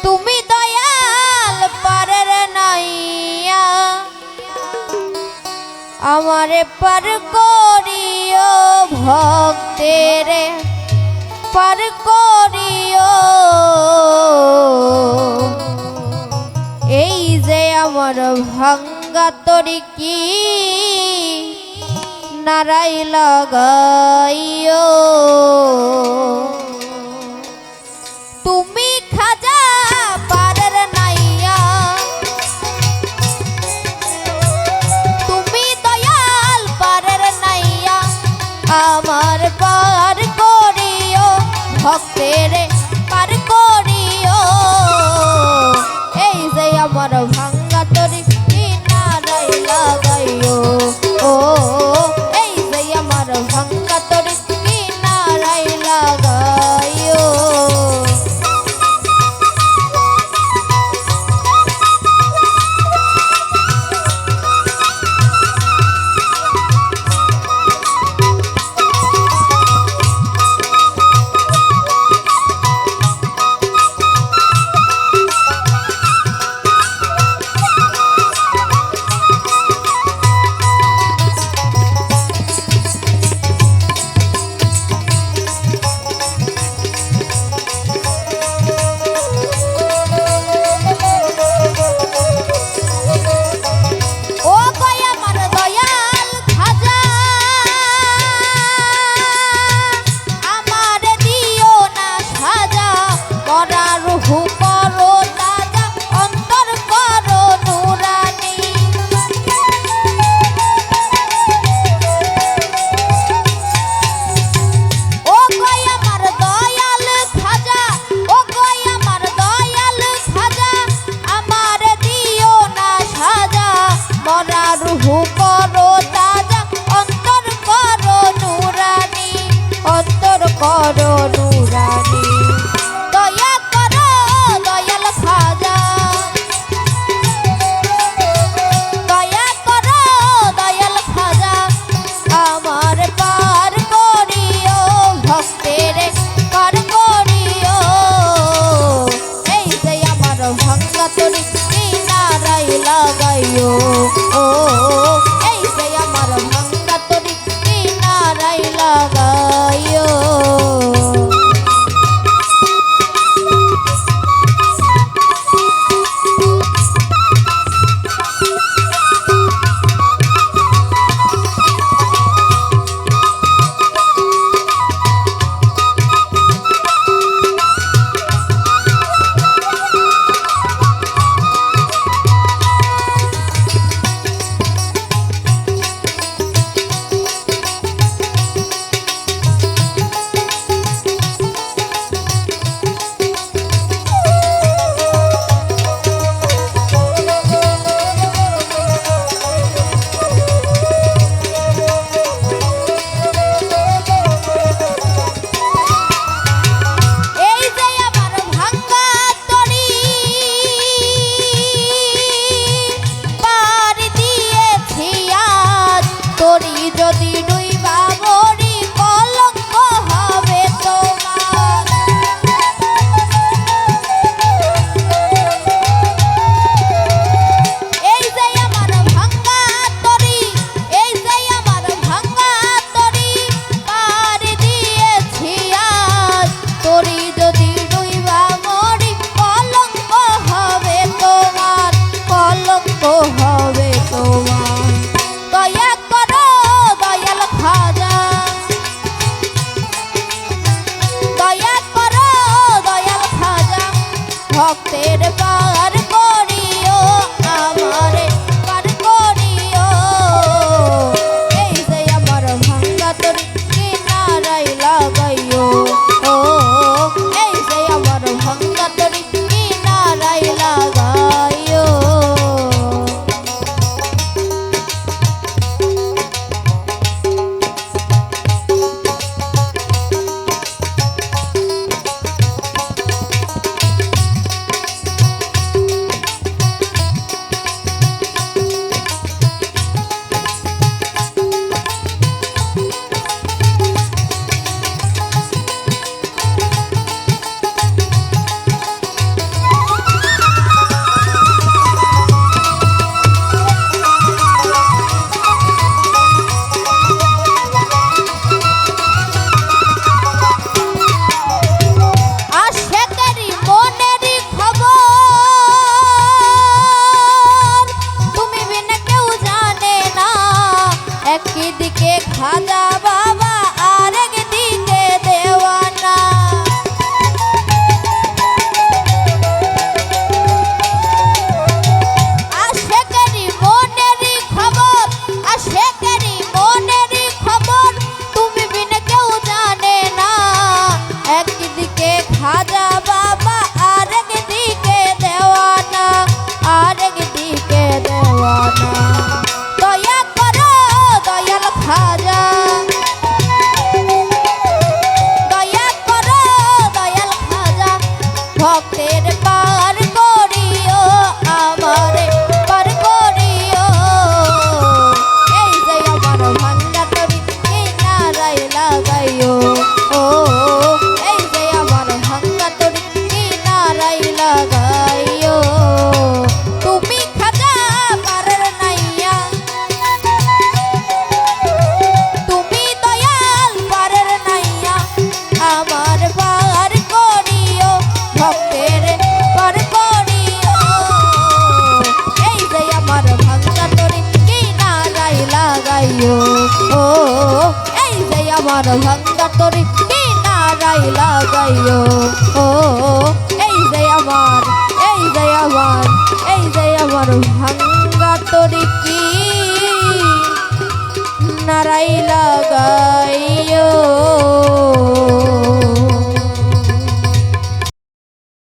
তুমি দয়াল পারের নাইয়া আমারে পার করিও ভক্তের পার করিও এই যে আমার ভাঙ্গা তরি কি নারাই লাগাইও তুমি খাজা পারের নাইয়া তুমি দয়াল পারের নাইয়া আমার পার করিও ভক্তের পার করিও এই যে আমার ভাঙ্গা তরি কি নারাই লাগাইও ও এই যে আমার ভাঙ্গা তরি কি নারাই লাগাইও করো নুরানি দয়া করো দয়াল খাজা দয়া করো দয়াল খাজা আমার পার করিও ভক্তের পার করিও এই যে আমার ভাঙ্গা তরি কি নারাই লাগাইও ও এই যে আমার ভাঙ্গা তরি কি নারাই লাগাইও যদি ডুইবা মরি কলঙ্ক হবে তোমার এই যে আমার ভাঙ্গা তরি এই যে আমার ভাঙ্গা তরি পার দিয়েছি আজ তরি যদি ডুইবা মরি কলঙ্ক হবে তোমার কলঙ্ক হবে তোমার দয়া খাজা দয়া করো দয়াল খাজা ভক্তের পার করিও আমারে পার করিও এই যে আমার ভাঙ্গা তরি কি নারাই লাগাইও ও এই যে আমার ভাঙ্গা তরি কি নারাই লাগাইও ভক্তের পার করিও আমারে পার করিও এই যে আমার ভাঙ্গা তরি কিনারায় লাগাইও ও এই যে আমার ভাঙ্গা তরি কিনারায় লাগাইও তুমি খাজা পারের নাইয়া তুমি দয়াল পারের নাইয়া আমার পার করিও ভক্তের পার করিও এই যে আমার ভাঙ্গা তরি কিনারায় লাগাইও ও এই যে আমার ভাঙ্গা তরি কিনারায় লাগাইও ও